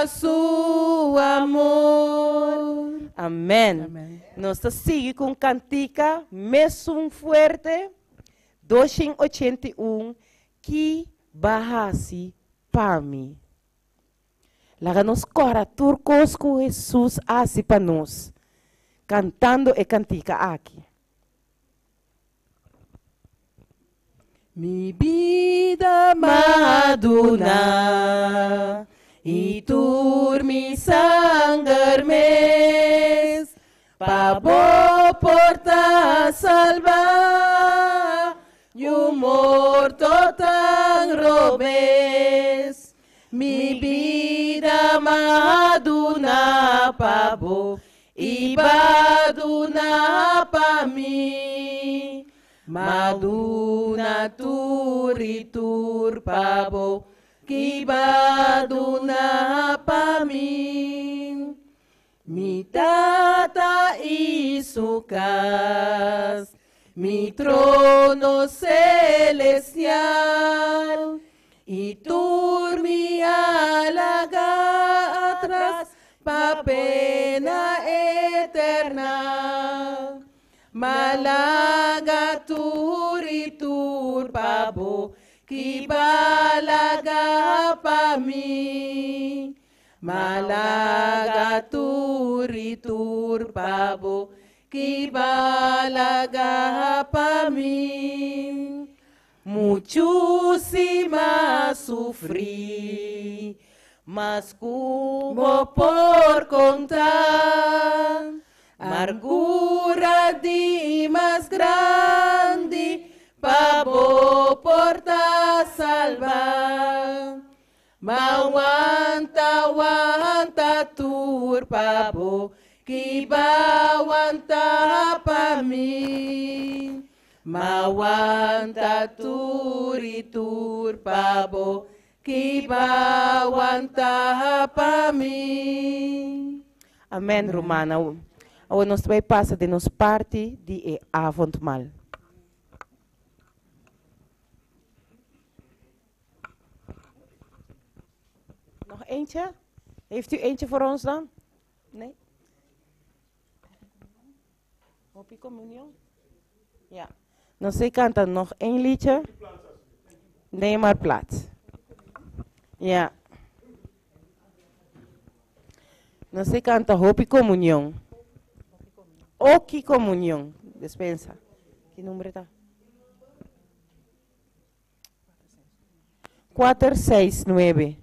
su amor. Amém. Amém. Nós seguimos com cantica, mesmo fuerte, 281, que barrasi para mim. Laga nos cora turcos com Jesus assim para nós, cantando e cantica aqui. Mi vida maduna, y tur mi sangue mes, pavo porta salva, y un morto tan robes. Mi vida maduna pavo, y baduna pa mí. Maduna tur pavo, que baduna pa mí. Mi tata y su casa, mi trono celestial, y tur mi alaga atrás, pa pena eterna. Malaga tur pavo, que balaga pa mí. Malaga tur pavo, que balaga pa mí. Muchísima sufrí, mas como por contar. Amargura di más grande, pavo porta salva. Ma aguanta tur pavo, que va aguanta pa mí. Ma aguanta tur pavo, que va aguanta pa mí. Amém, Romana. Ou nós vai passar de nos parte de avondmaal. Nog eentje? Heeft u eentje voor ons dan? Nee? Hoppie communion? Ja. Dan zij kanten nog één liedje. Neem maar plaats. Ja. Dan zij kanten Hoppie communion. Oki comunión, despensa. ¿Qué número está? 469.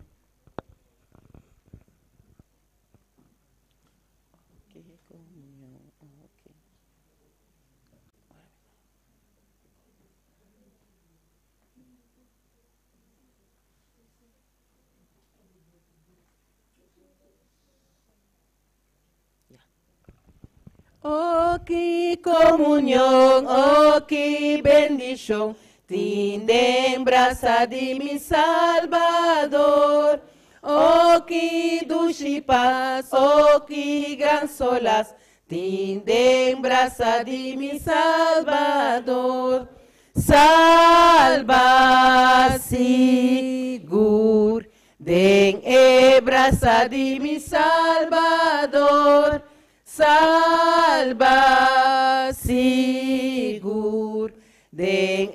Oh, qué comunión, oh, qué bendición, tiene en brasa de mi Salvador. Oh, qué dulce y paz, oh, qué gran solas, tiene en brasa de mi Salvador. Salva, sigur, den brasa de mi Salvador. Salva, sigur, den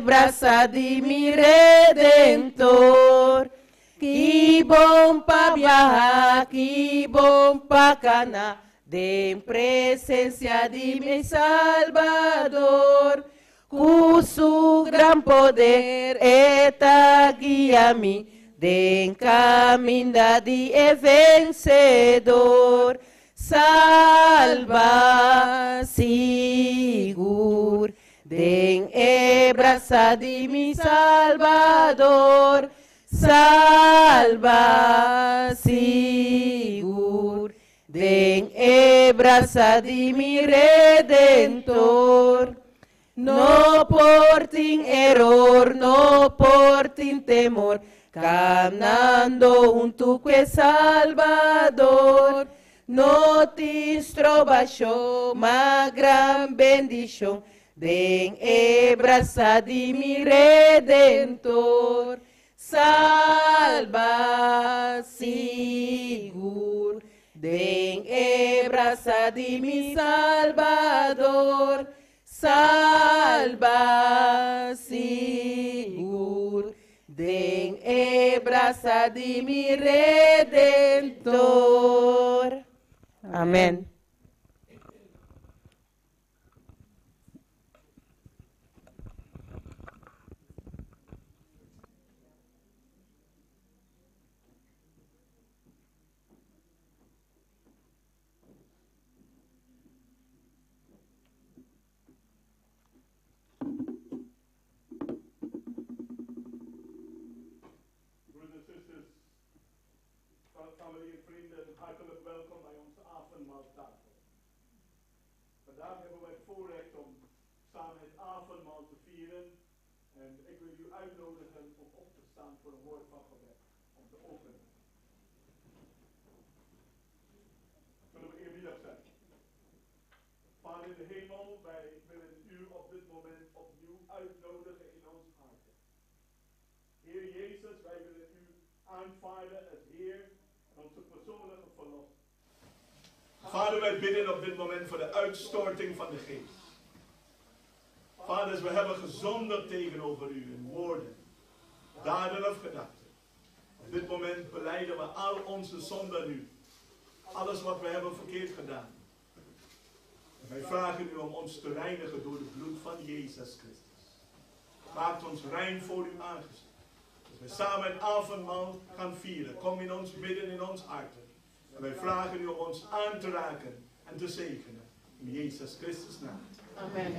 brasa de mi Redentor. Que bom pa viajar, que bom pa canar, den presencia de mi Salvador. Con su gran poder, eta guía mi, den camina de vencedor. Salva, sigur, den brasa de mi Salvador. Salva, sigur, den brasa de mi Redentor. No por tin error, no por tin temor, caminando junto con Salvador. No te estrobaixó, ma gran bendición, den brasa de mi Redentor. Salva, sí. Den abraza di mi Salvador, salva sigur. Den abraza di mi Redentor. Amen. Familie en vrienden, hartelijk welkom bij onze avondmaaltafel. Vandaag hebben we het voorrecht om samen het avondmaal te vieren. En ik wil u uitnodigen om op te staan voor een woord van gebed, om te openen. Zullen we eerbiedig zijn? Vader in de hemel, wij willen u op dit moment opnieuw uitnodigen in ons hart. Heer Jezus, wij willen u aanvaarden als Heer. Onze persoonlijke verlossing. Vader, wij bidden op dit moment voor de uitstorting van de geest. Vaders, we hebben gezondigd tegenover u in woorden, daden of gedachten. Op dit moment belijden we al onze zonden u. Alles wat we hebben verkeerd gedaan. En wij vragen u om ons te reinigen door het bloed van Jezus Christus. Maakt ons rein voor uw aangezicht. We samen het avondmaal gaan vieren. Kom in ons midden, in ons hart. En wij vragen u om ons aan te raken en te zegenen. In Jezus Christus naam. Amen.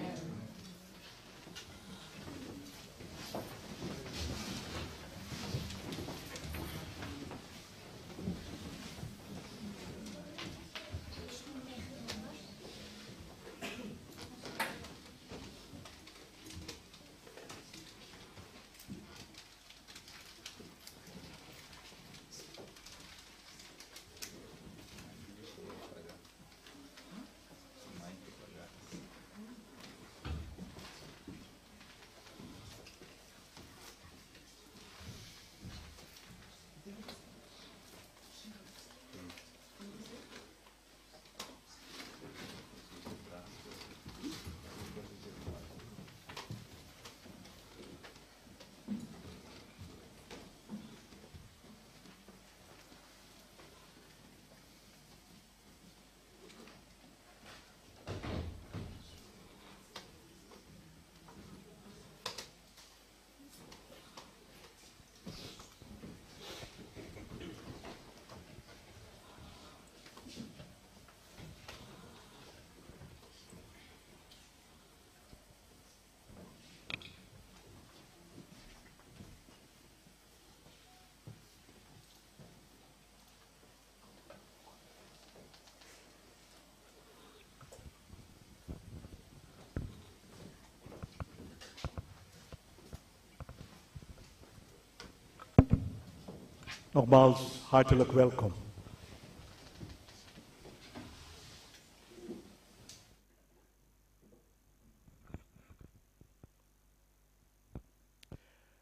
Nogmaals, hartelijk welkom.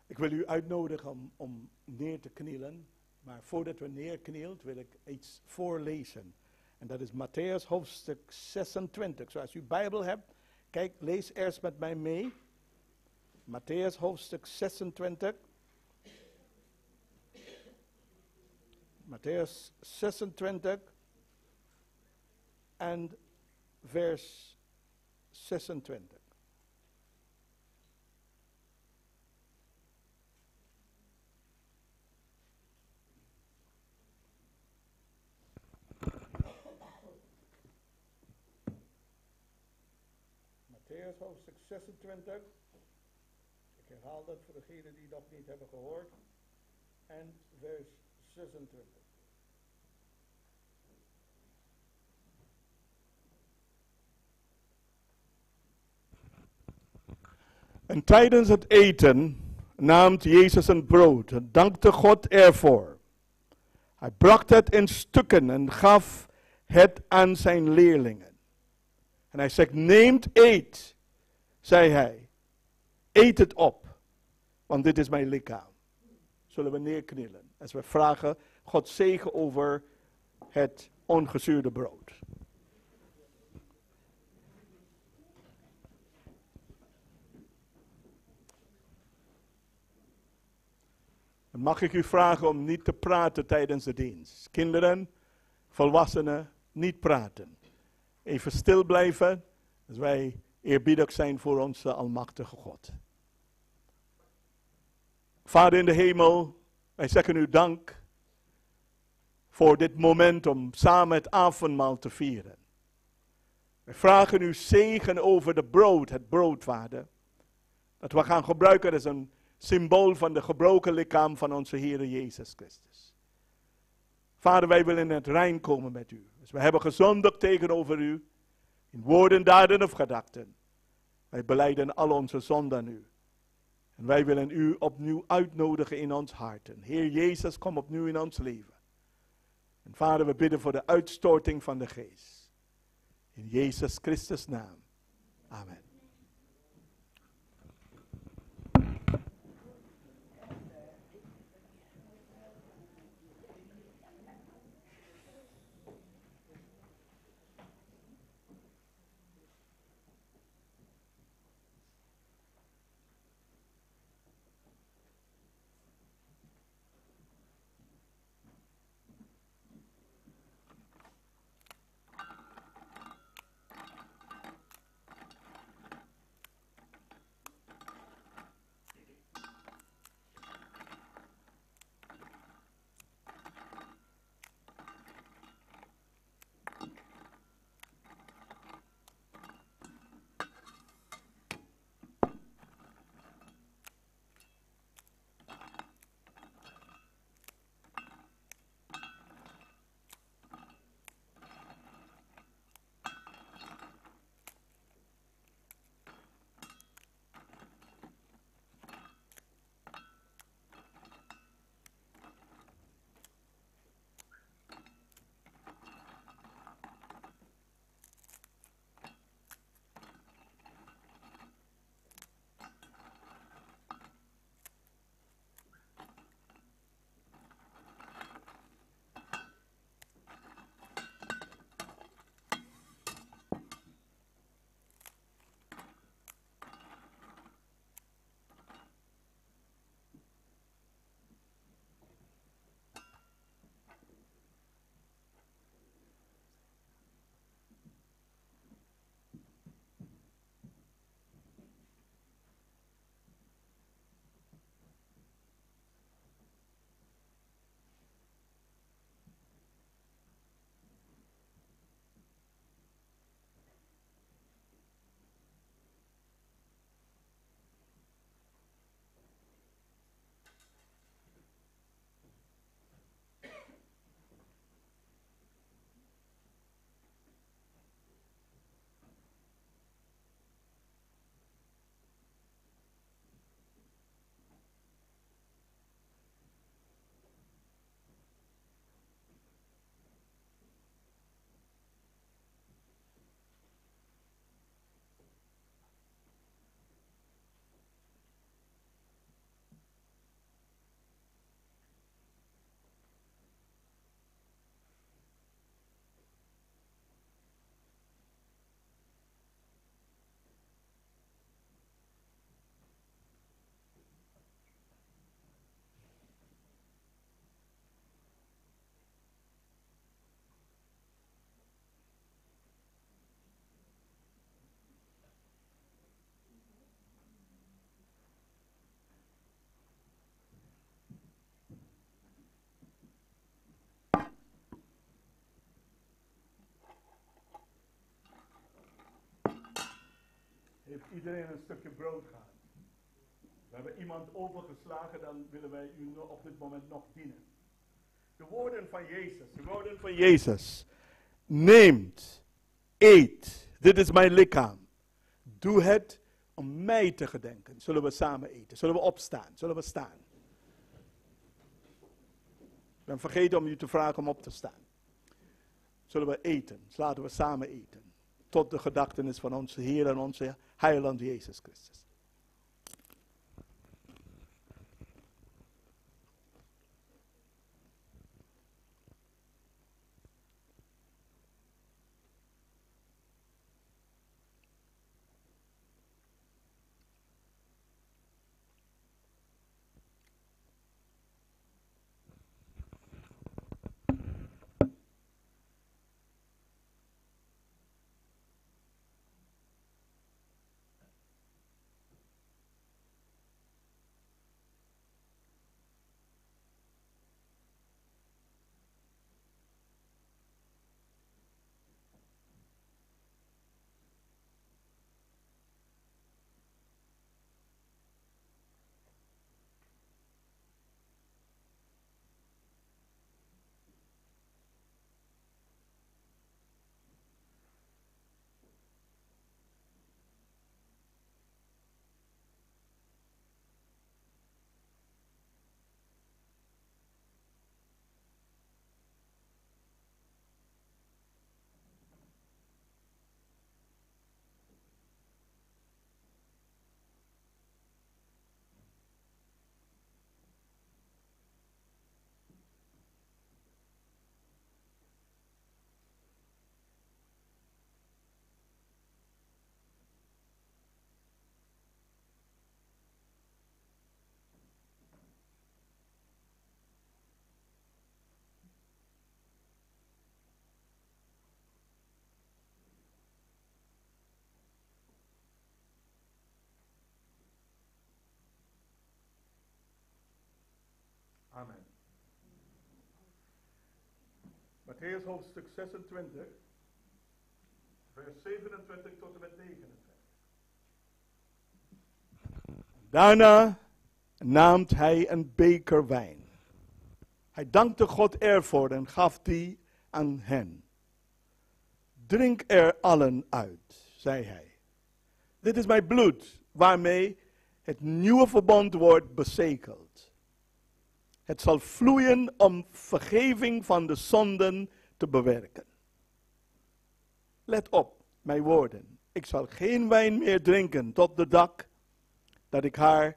Ik wil u uitnodigen om neer te knielen. Maar voordat we neerknielt wil ik iets voorlezen. En dat is Matthäus hoofdstuk 26. Zoals u Bijbel hebt, kijk, lees eerst met mij mee. Matthäus hoofdstuk 26. Matthäus 26 en vers 26. Matthäus hoofdstuk 26. Ik herhaal dat voor degenen die het nog niet hebben gehoord. En vers 26. En tijdens het eten nam Jezus een brood en dankte God ervoor. Hij brak het in stukken en gaf het aan zijn leerlingen. En hij zegt, neemt, eet, zei hij. Eet het op, want dit is mijn lichaam. Zullen we neerknielen als we vragen God zegen over het ongezuurde brood. Dan mag ik u vragen om niet te praten tijdens de dienst. Kinderen, volwassenen, niet praten. Even stil blijven, als wij eerbiedig zijn voor onze almachtige God. Vader in de hemel, wij zeggen u dank voor dit moment om samen het avondmaal te vieren. Wij vragen u zegen over het brood, Vader. Dat we gaan gebruiken als een symbool van de gebroken lichaam van onze Heer Jezus Christus. Vader, wij willen in het rein komen met u. Dus we hebben gezondigd tegenover u, in woorden, daden of gedachten. Wij belijden al onze zonden aan u. En wij willen u opnieuw uitnodigen in ons harten. Heer Jezus, kom opnieuw in ons leven. En Vader, we bidden voor de uitstorting van de geest. In Jezus Christus' naam. Amen. Heeft iedereen een stukje brood gehad? We hebben iemand overgeslagen, dan willen wij u op dit moment nog dienen. De woorden van Jezus. Neemt, eet, dit is mijn lichaam. Doe het om mij te gedenken. Zullen we samen eten? Zullen we opstaan? Zullen we staan? Ik ben vergeten om u te vragen om op te staan. Zullen we eten? Dus laten we samen eten. Tot de gedachtenis van onze Heer en onze Heiland Jezus Christus. Matthäus hoofdstuk 26, vers 27 tot en met 29. Daarna naamt hij een beker wijn. Hij dankte God ervoor en gaf die aan hen. Drink er allen uit, zei hij. Dit is mijn bloed, waarmee het nieuwe verbond wordt bezegeld. Het zal vloeien om vergeving van de zonden te bewerken. Let op, mijn woorden. Ik zal geen wijn meer drinken tot de dag dat ik haar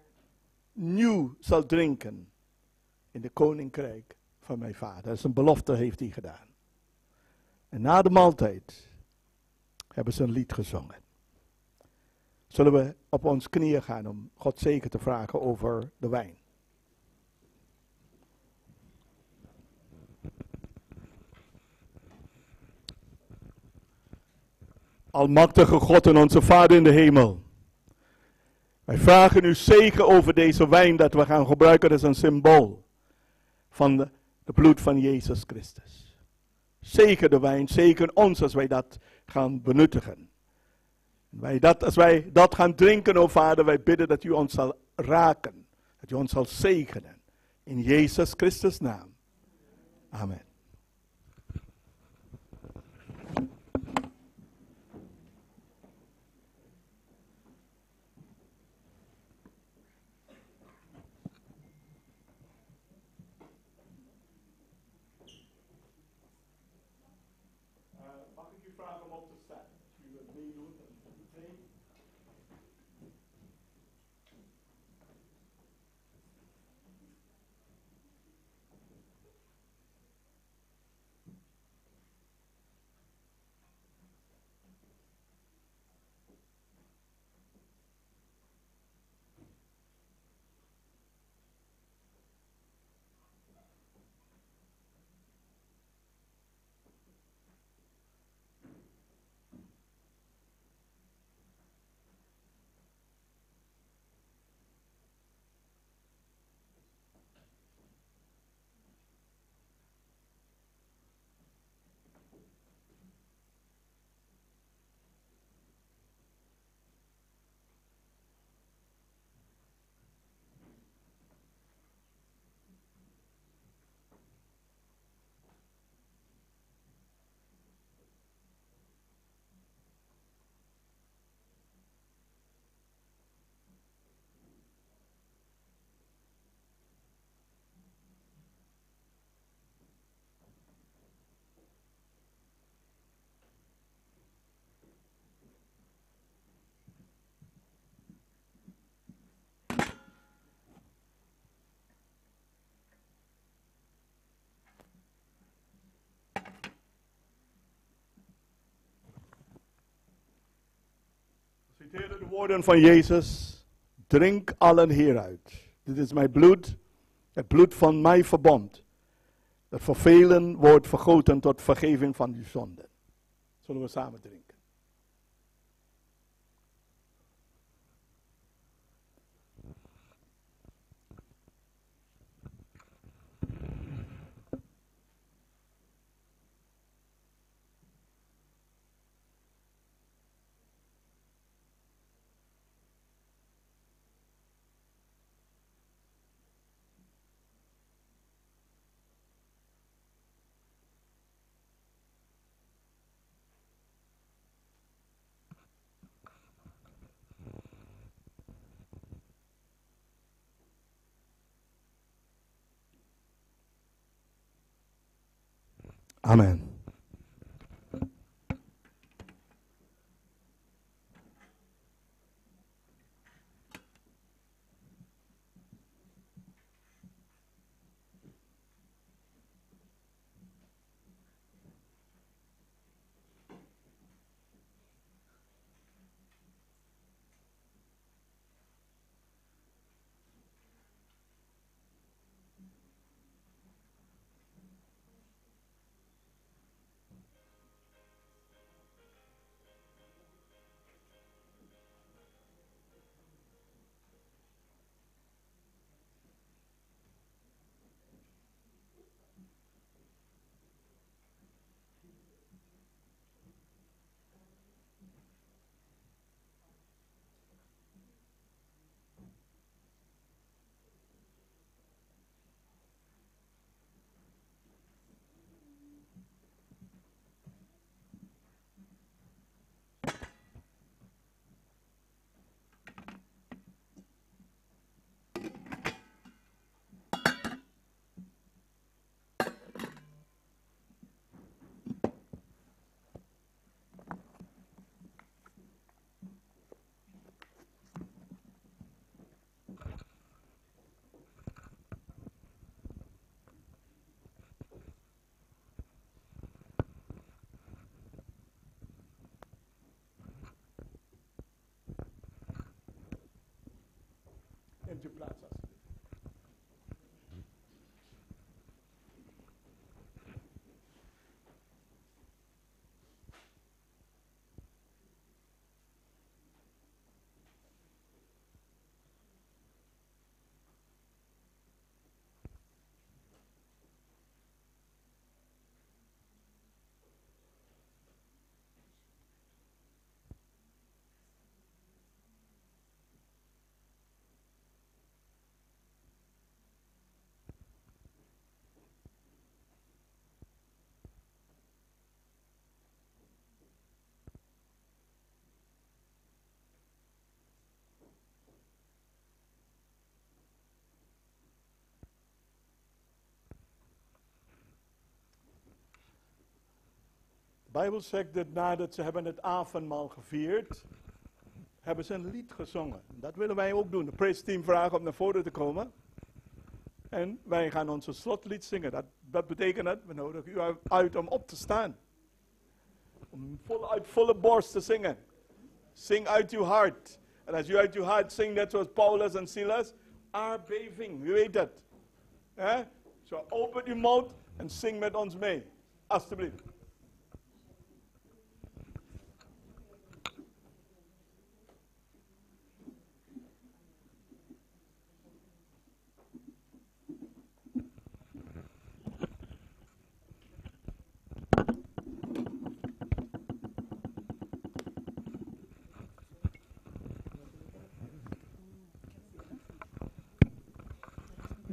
nieuw zal drinken in de koninkrijk van mijn vader. Dat is een belofte, heeft hij gedaan. En na de maaltijd hebben ze een lied gezongen. Zullen we op ons knieën gaan om God zegen te vragen over de wijn? Almachtige God en onze Vader in de hemel. Wij vragen u zegen over deze wijn dat we gaan gebruiken als een symbool van de bloed van Jezus Christus. Zegen de wijn, zegen ons als wij dat gaan benuttigen. Als wij dat gaan drinken, o Vader, wij bidden dat u ons zal raken. Dat u ons zal zegenen. In Jezus Christus' naam. Amen. Mag ik u vragen om op te staan? Als u wilt meedoen, dan meteen. Citeerde de woorden van Jezus. Drink allen hieruit. Dit is mijn bloed, het bloed van mijn verbond. Dat voor velen wordt vergoten tot vergeving van uw zonden. Zullen we samen drinken. Amen. Neemt u plaats alsjeblieft. De Bijbel zegt dat nadat ze hebben het avondmaal gevierd, hebben ze een lied gezongen. Dat willen wij ook doen. De praise team vragen om naar voren te komen. En wij gaan onze slotlied zingen. Dat betekent dat we nodigen u uit om op te staan. Om uit volle borst te zingen. Zing uit uw hart. En als u uit uw hart zingt, net zoals Paulus en Silas, aardbeving, wie weet dat. Zo open uw mond en zing met ons mee. Alsjeblieft.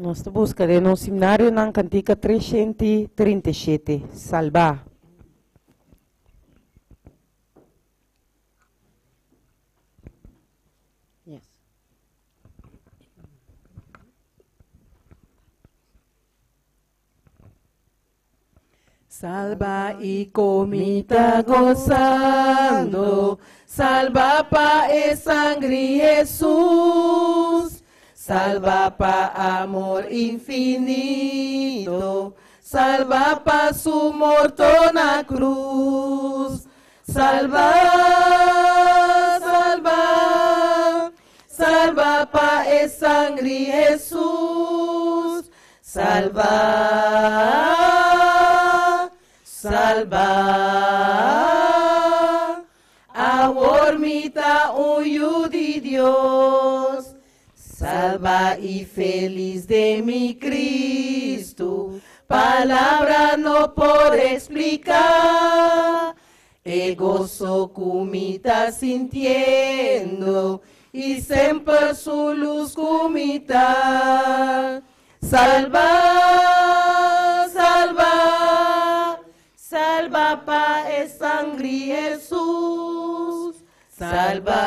Nós buscaremos no seminário na cantiga 337, Salvar. Yes. Salva y comita gozando, salva pa e sangre Jesús. Salva pa amor infinito, salva pa su muerto na cruz. Salva, salva, salva pa e sangre Jesús. Salva, salva, amor mita uyu de Dios. Salva y feliz de mi Cristo, palabra no por explicar. E gozo comita sintiendo y siempre su luz comita. Salva, salva, salva pa e sangre Jesús. Salva.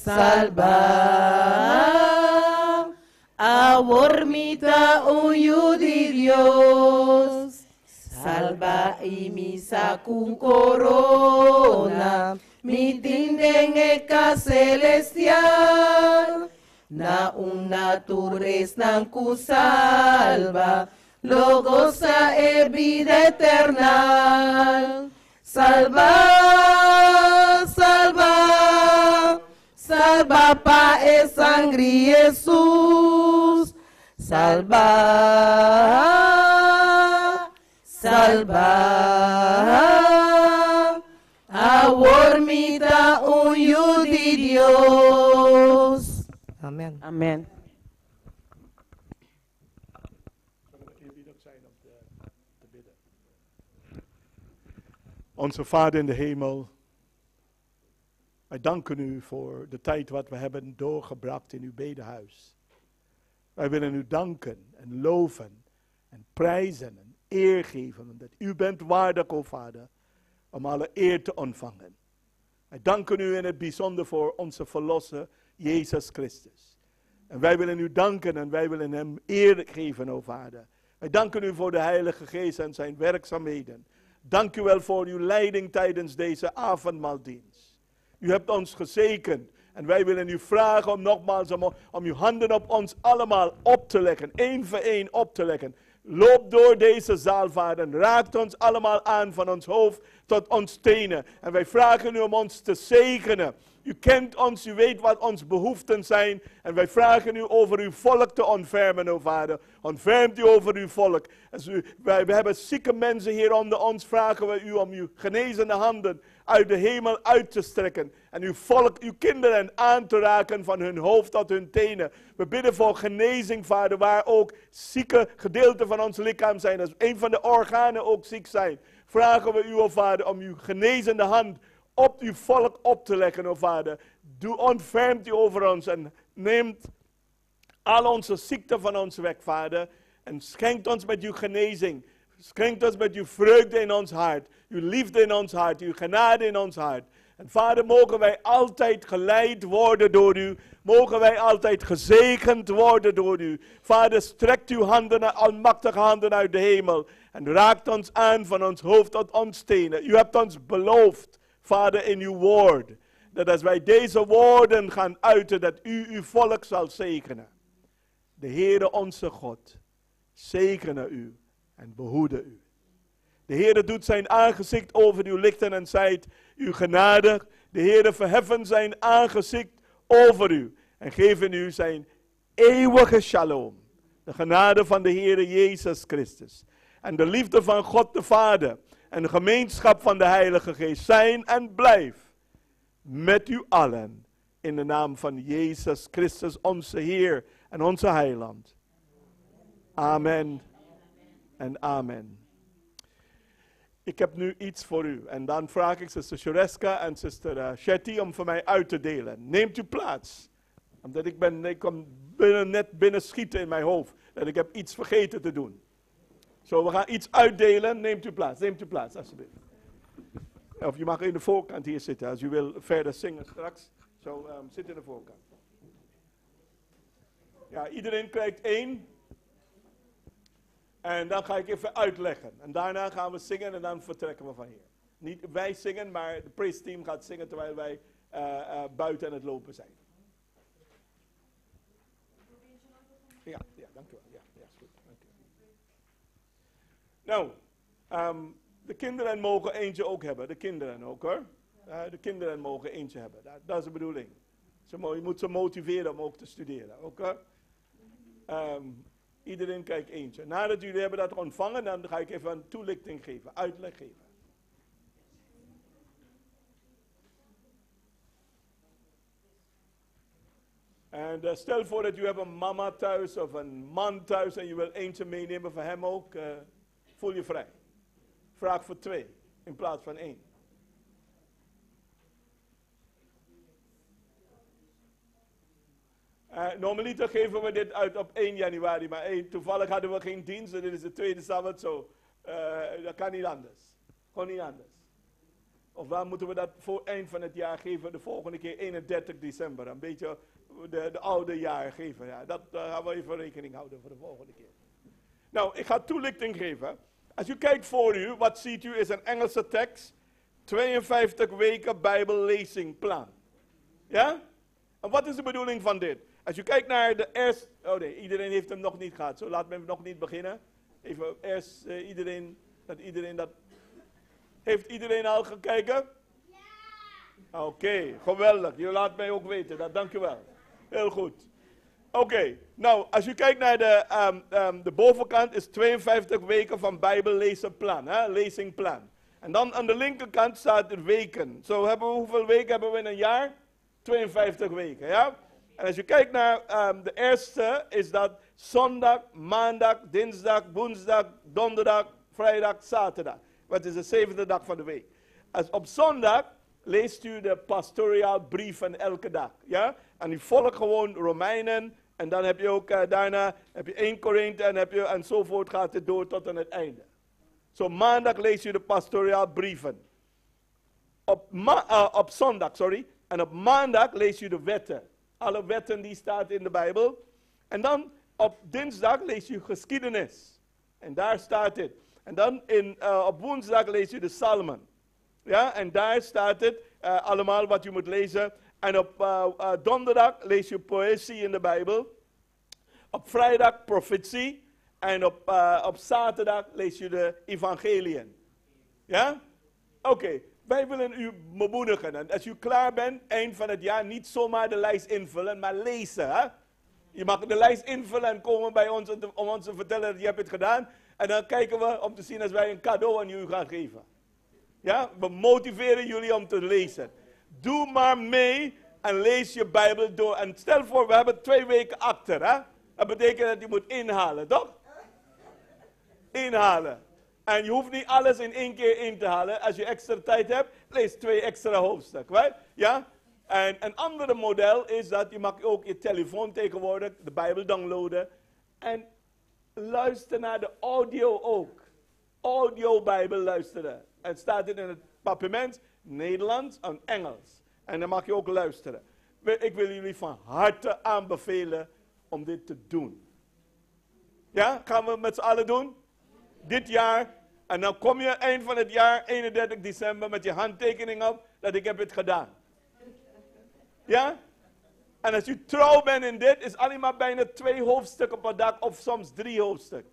Salva, abormita uyu de Dios. Salva y misa con corona, mi tindenga celestial. Na una turres nanku salva, lo goza e vida eterna. Salva, salva, salva pa e sangre Jesús. Salva, salva, awormita uyu de Dios. Amen. Amen. Onze Vader in de hemel, wij danken u voor de tijd wat we hebben doorgebracht in uw bedehuis. Wij willen u danken en loven en prijzen en eer geven, omdat u bent waardig, o Vader, om alle eer te ontvangen. Wij danken u in het bijzonder voor onze verlosser, Jezus Christus. En wij willen u danken en wij willen hem eer geven, o Vader. Wij danken u voor de Heilige Geest en zijn werkzaamheden. Dank u wel voor uw leiding tijdens deze avondmaaldienst. U hebt ons gezegend en wij willen u vragen om nogmaals om uw handen op ons allemaal op te leggen, één voor één op te leggen. Loop door deze zaal, Vader, en raakt ons allemaal aan van ons hoofd tot ons tenen. En wij vragen u om ons te zegenen. U kent ons, u weet wat onze behoeften zijn. En wij vragen u over uw volk te ontfermen, o Vader. Ontfermt u over uw volk. We hebben zieke mensen hier onder ons, vragen we u om uw genezende handen uit de hemel uit te strekken. En uw volk, uw kinderen aan te raken van hun hoofd tot hun tenen. We bidden voor genezing, Vader, waar ook zieke gedeelten van ons lichaam zijn. Als een van de organen ook ziek zijn, vragen we u, o Vader, om uw genezende hand op uw volk op te leggen, o Vader. Ontfermt u over ons en neemt al onze ziekte van ons weg, Vader. En schenkt ons met uw genezing. Schenkt ons met uw vreugde in ons hart. Uw liefde in ons hart. Uw genade in ons hart. En Vader, mogen wij altijd geleid worden door u. Mogen wij altijd gezegend worden door u. Vader, strekt uw handen, almachtige handen uit de hemel. En raakt ons aan van ons hoofd tot ons tenen. U hebt ons beloofd, Vader, in uw woord. Dat als wij deze woorden gaan uiten, dat u uw volk zal zegenen. De Heere onze God, zegene u en behoede u. De Heere doet zijn aangezicht over u lichten en zijt u genadig. De Heere verheffen zijn aangezicht over u en geven u zijn eeuwige shalom. De genade van de Heere Jezus Christus. En de liefde van God de Vader en de gemeenschap van de Heilige Geest zijn en blijf met u allen. In de naam van Jezus Christus, onze Heer en onze Heiland. Amen en amen. Ik heb nu iets voor u. En dan vraag ik zuster Shoreska en zuster Shetty om voor mij uit te delen. Neemt u plaats. Omdat ik kom net binnen schieten in mijn hoofd. Dat ik heb iets vergeten te doen. Zo, we gaan iets uitdelen. Neemt u plaats alsjeblieft. Of je mag in de voorkant hier zitten als u wil verder zingen straks. Zo, zit in de voorkant. Ja, iedereen krijgt 1. En dan ga ik even uitleggen. En daarna gaan we zingen en dan vertrekken we van hier. Niet wij zingen, maar het praise team gaat zingen terwijl wij buiten aan het lopen zijn. Ja, dank u wel. Ja, is goed. Dank u. Nou, de kinderen mogen eentje ook hebben. De kinderen ook hoor. De kinderen mogen eentje hebben. Dat is de bedoeling. Je moet ze motiveren om ook te studeren. Ook hoor. Iedereen krijgt eentje. Nadat jullie hebben dat ontvangen, dan ga ik even een toelichting geven, uitleg geven. En stel voor dat u hebt een mama thuis of een man thuis en je wil eentje meenemen voor hem ook. Voel je vrij. Vraag voor 2 in plaats van 1. Normaliter geven we dit uit op 1 januari, maar toevallig hadden we geen dienst en dit is de tweede sabbat, zo. Dat kan niet anders. Gewoon niet anders. Of dan moeten we dat voor eind van het jaar geven, de volgende keer 31 december. Een beetje de oude jaar geven. Ja, dat gaan we even rekening houden voor de volgende keer. Nou, ik ga toelichting geven. Als u kijkt voor u, wat ziet u is een Engelse tekst. 52 weken Bijbellezingplan. Ja? En wat is de bedoeling van dit? Als je kijkt naar de eerste... Oh nee, iedereen heeft hem nog niet gehad. Zo, laat me hem nog niet beginnen. Even eerst iedereen dat... Heeft iedereen al gekeken? Ja! Oké, geweldig. Je laat mij ook weten. Dank u wel. Heel goed. Oké, nou, als je kijkt naar de bovenkant is 52 weken van Bijbellezenplan. Lezingplan. En dan aan de linkerkant staat er weken. Zo hoeveel weken hebben we in een jaar? 52 weken, ja? En als je kijkt naar de eerste, is dat zondag, maandag, dinsdag, woensdag, donderdag, vrijdag, zaterdag. Wat is de 7e dag van de week. Op zondag leest u de pastoraal brieven elke dag, ja? En u volgt gewoon Romeinen, en dan heb je ook daarna heb je 1 Korinthe en enzovoort gaat het door tot aan het einde. Zo maandag lees je de pastoraal brieven. Op zondag, en op maandag lees je de wetten. Alle wetten die staan in de Bijbel. En dan op dinsdag lees je geschiedenis. En daar staat het. En dan op woensdag lees je de psalmen. Ja, en daar staat het allemaal wat je moet lezen. En op donderdag lees je poëzie in de Bijbel. Op vrijdag profetie. En op zaterdag lees je de evangeliën. Ja? Oké, wij willen u bemoedigen. En als u klaar bent, eind van het jaar, niet zomaar de lijst invullen, maar lezen. Hè? Je mag de lijst invullen en komen bij ons om ons te vertellen dat je hebt het gedaan. En dan kijken we om te zien als wij een cadeau aan u gaan geven. Ja? We motiveren jullie om te lezen. Doe maar mee en lees je Bijbel door. En stel voor, we hebben 2 weken achter. Hè? Dat betekent dat je moet inhalen, toch? Inhalen. En je hoeft niet alles in 1 keer in te halen. Als je extra tijd hebt, lees 2 extra hoofdstukken. Right? Ja? En een andere model is dat je mag ook je telefoon tegenwoordig, de Bijbel downloaden. En luister naar de audio ook. Audio Bijbel luisteren. En staat het in het papierment, Nederlands en Engels. En dan mag je ook luisteren. Ik wil jullie van harte aanbevelen om dit te doen. Ja, gaan we met z'n allen doen? Dit jaar. En dan kom je eind van het jaar, 31 december, met je handtekening op, dat ik heb het gedaan. Ja? En als je trouw bent in dit, is alleen maar bijna 2 hoofdstukken per dag, of soms 3 hoofdstukken.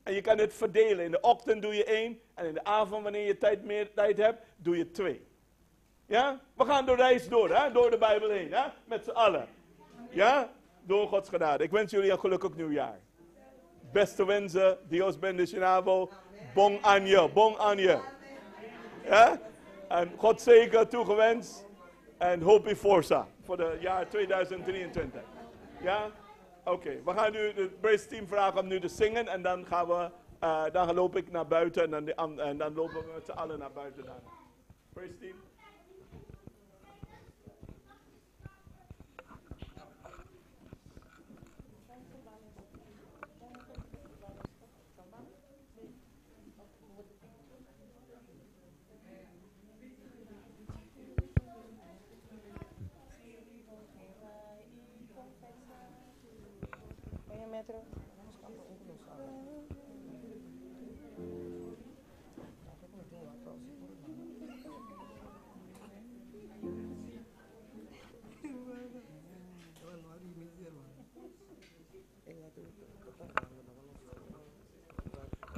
En je kan het verdelen. In de ochtend doe je 1, en in de avond, wanneer je meer tijd hebt, doe je 2. Ja? We gaan de reis door, hè? Door de Bijbel heen, hè? Met z'n allen. Ja? Door Gods genade. Ik wens jullie een gelukkig nieuwjaar. Beste wensen, Dios bendicionavo, bon año, bon año. Ja? En God zegen toegewenst. En hope forza voor het jaar 2023. Ja? Oké, we gaan nu het praise team vragen om nu te zingen. En dan gaan we, dan loop ik naar buiten en dan lopen we met z'n allen naar buiten. Dan. Praise team.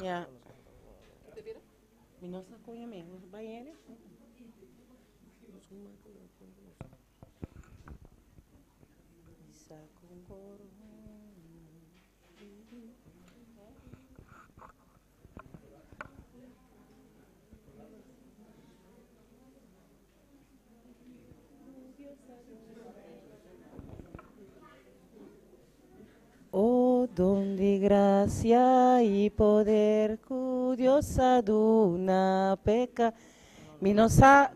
Ja. Minosa konja mesmo, banheiro. Oh, don de gracia y poder que Dios aduna peca. Mi no sa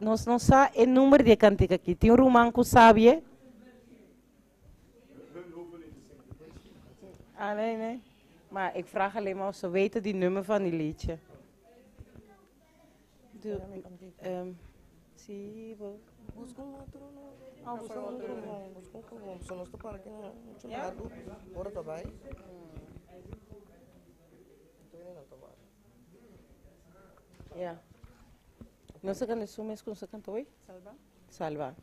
el número de cantica aqui. Tem um romanco sabie. Ah, nee, nee. Maar ik vraag alleen maar of ze weten die nummer van die liedje. Sim, Busca outro. Busca outro. Busca nós tô para aqui no chamado. Ora tá vai. Ja. Não sei quando isso mesmo você cantou aí? Salva. Salva.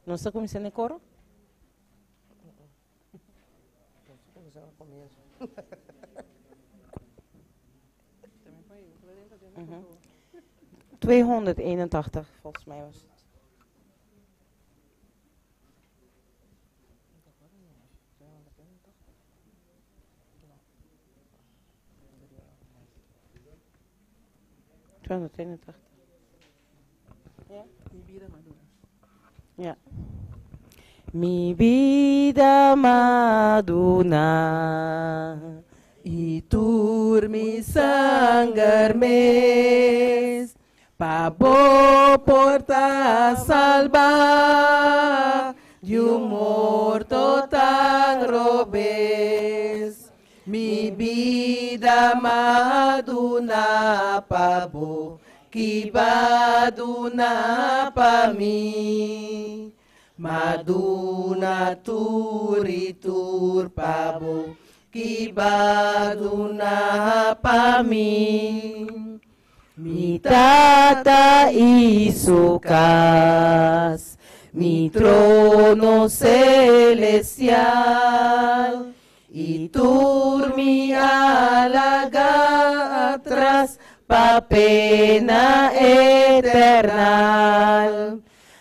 Não sei como você nem coro? Não sei como você no começo. Também foi eu. 281, volgens mij was het. Ja? Ja. Mi vida maduna Y turmi sangarmes Pabo porta salva de morto tan robes. Mi vida maduna pabo, que baduna pa mim. Maduna tur pabo, que baduna pa mim. Mi tata Isucas, mi trono celestial, itur mi alaga atrás pa pena eternal.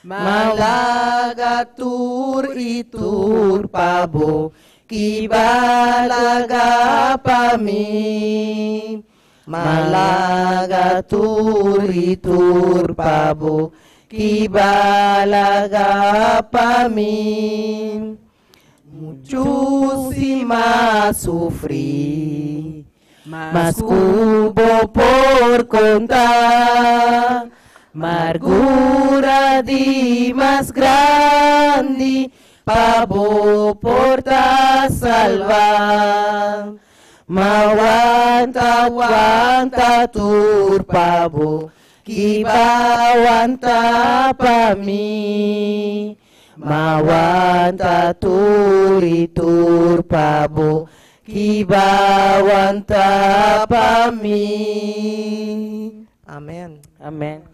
Malaga tur itur pabo, kibalaga pa mi. Malaga tur itur pabo, kibalaga pa mi. Muchos y más sufrí, mas hubo por contar, amargura di más grande, pavo por ta salvar. Mawanta wanta tur pavo, kiba wanta pa mi. Mawanta tur pavo, kiba wanta pa mi. Amen. Amen.